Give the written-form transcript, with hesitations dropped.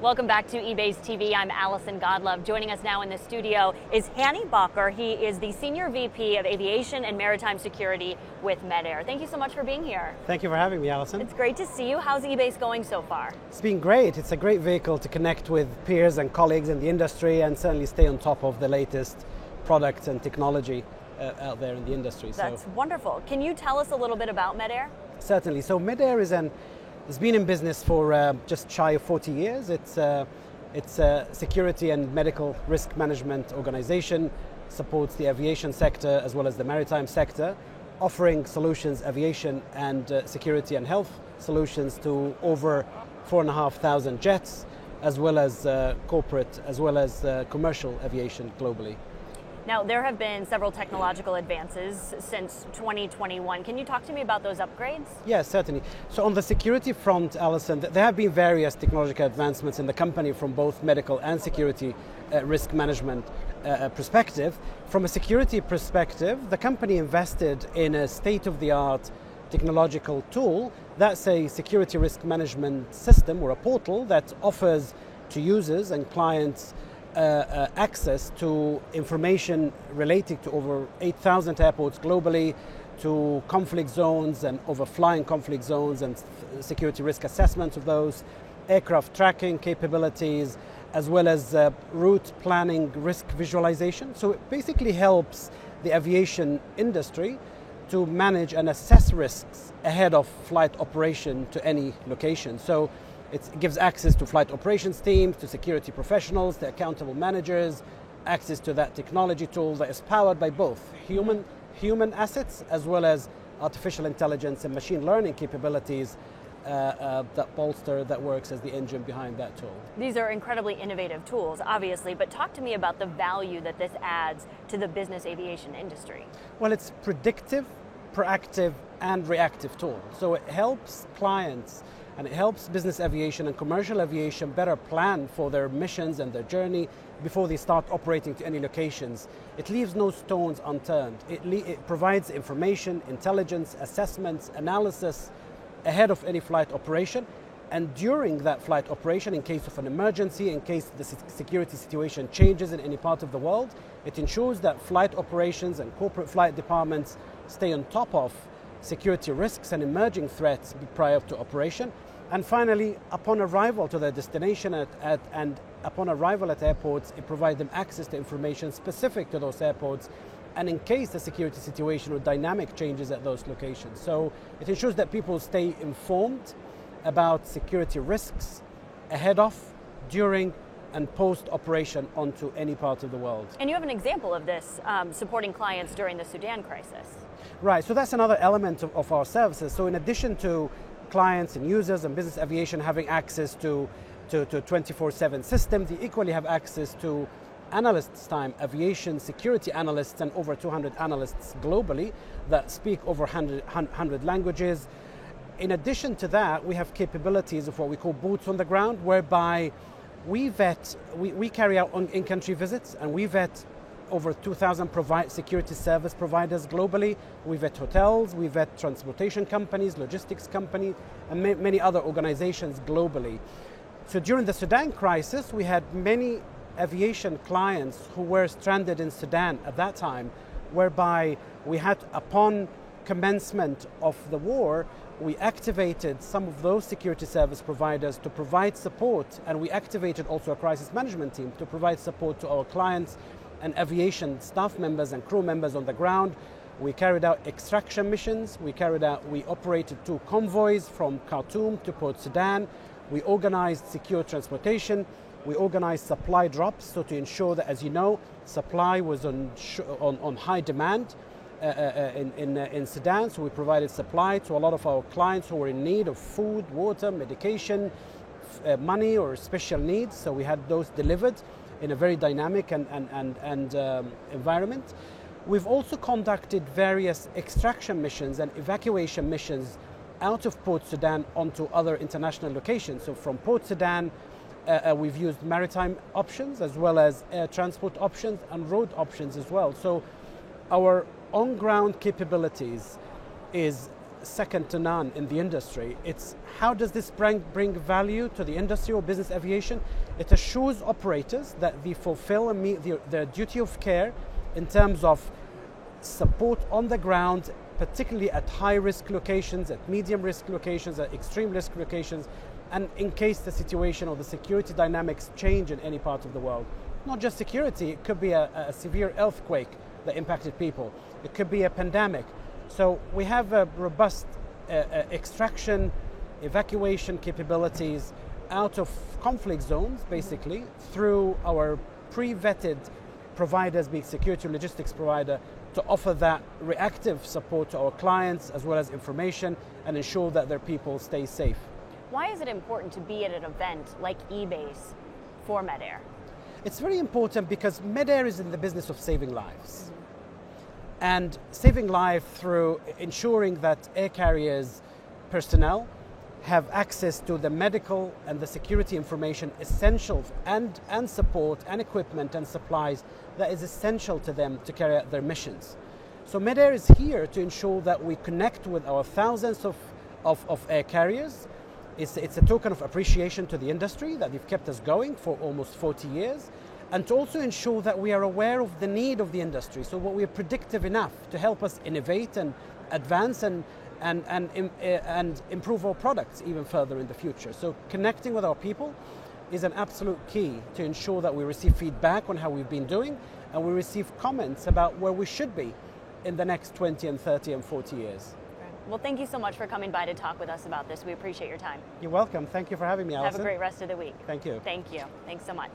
Welcome back to eBay's TV. I'm Allison Godlove. Joining us now in the studio is Hani Bakker. He is the Senior VP of Aviation and Maritime Security with MED-Air. Thank you so much for being here. Thank you for having me, Allison. It's great to see you. How's eBay's going so far? It's been great. It's a great vehicle to connect with peers and colleagues in the industry and certainly stay on top of the latest products and technology out there in the industry. That's wonderful. Can you tell us a little bit about MED-Air? Certainly. So MED-Air has been in business for just shy of 40 years. It's a security and medical risk management organization, supports the aviation sector as well as the maritime sector, offering solutions, aviation and security and health solutions to over 4,500 jets, as well as corporate, as well as commercial aviation globally. Now, there have been several technological advances since 2021. Can you talk to me about those upgrades? Yes, certainly. So on the security front, Allison, there have been various technological advancements in the company from both medical and security risk management perspective. From a security perspective, the company invested in a state-of-the-art technological tool that's a security risk management system or a portal that offers to users and clients access to information relating to over 8,000 airports globally, to conflict zones and overflying conflict zones and security risk assessments of those, aircraft tracking capabilities, as well as route planning risk visualization. So it basically helps the aviation industry to manage and assess risks ahead of flight operation to any location. So it gives access to flight operations teams, to security professionals, to accountable managers, access to that technology tool that is powered by both human assets as well as artificial intelligence and machine learning capabilities that works as the engine behind that tool. These are incredibly innovative tools, obviously, but talk to me about the value that this adds to the business aviation industry. Well, it's predictive, proactive, and reactive tool. So it helps clients and it helps business aviation and commercial aviation better plan for their missions and their journey before they start operating to any locations. It leaves no stones unturned. It provides information, intelligence, assessments, analysis ahead of any flight operation. And during that flight operation, in case of an emergency, in case the security situation changes in any part of the world, it ensures that flight operations and corporate flight departments stay on top of security risks and emerging threats prior to operation. And finally, upon arrival to their destination and upon arrival at airports, it provides them access to information specific to those airports and in case the security situation or dynamic changes at those locations. So it ensures that people stay informed about security risks ahead of, during, and post-operation onto any part of the world. And you have an example of this supporting clients during the Sudan crisis. Right, so that's another element of our services. So in addition to clients and users and business aviation having access to 24/7 systems, they equally have access to analysts' time, aviation security analysts, and over 200 analysts globally that speak over 100 languages. In addition to that, we have capabilities of what we call boots on the ground, whereby we carry out in-country visits and we vet over 2,000 security service providers globally. We vet hotels, we vet transportation companies, logistics companies, and many other organizations globally. So during the Sudan crisis, we had many aviation clients who were stranded in Sudan at that time, whereby we had, upon commencement of the war, we activated some of those security service providers to provide support, and we activated also a crisis management team to provide support to our clients and aviation staff members and crew members on the ground. We carried out extraction missions, we operated 2 convoys from Khartoum to Port Sudan, we organized secure transportation, we organized supply drops, so to ensure that, as you know, supply was on high demand in Sudan, so we provided supply to a lot of our clients who were in need of food, water, medication, money or special needs, so we had those delivered in a very dynamic and environment. We've also conducted various extraction missions and evacuation missions out of Port Sudan onto other international locations. So from Port Sudan, we've used maritime options as well as air transport options and road options as well. So our on-ground capabilities is second to none in the industry. It's how does this bring value to the industry or business aviation? It assures operators that they fulfill and meet their duty of care in terms of support on the ground, particularly at high-risk locations, at medium-risk locations, at extreme-risk locations, and in case the situation or the security dynamics change in any part of the world. Not just security, it could be a severe earthquake that impacted people. It could be a pandemic. So we have a robust extraction, evacuation capabilities out of conflict zones, basically, through our pre-vetted providers, being security logistics provider, to offer that reactive support to our clients as well as information and ensure that their people stay safe. Why is it important to be at an event like EBACE for Med-Air? It's very important because Med-Air is in the business of saving lives. And saving life through ensuring that air carriers personnel have access to the medical and the security information essential and support and equipment and supplies that is essential to them to carry out their missions. So Med-Air is here to ensure that we connect with our thousands of air carriers. It's a token of appreciation to the industry that they've kept us going for almost 40 years. And to also ensure that we are aware of the need of the industry, so what we are predictive enough to help us innovate and advance and improve our products even further in the future. So connecting with our people is an absolute key to ensure that we receive feedback on how we've been doing and we receive comments about where we should be in the next 20 and 30 and 40 years. Well, thank you so much for coming by to talk with us about this. We appreciate your time. You're welcome. Thank you for having me, Alison. Have a great rest of the week. Thank you. Thank you. Thanks so much.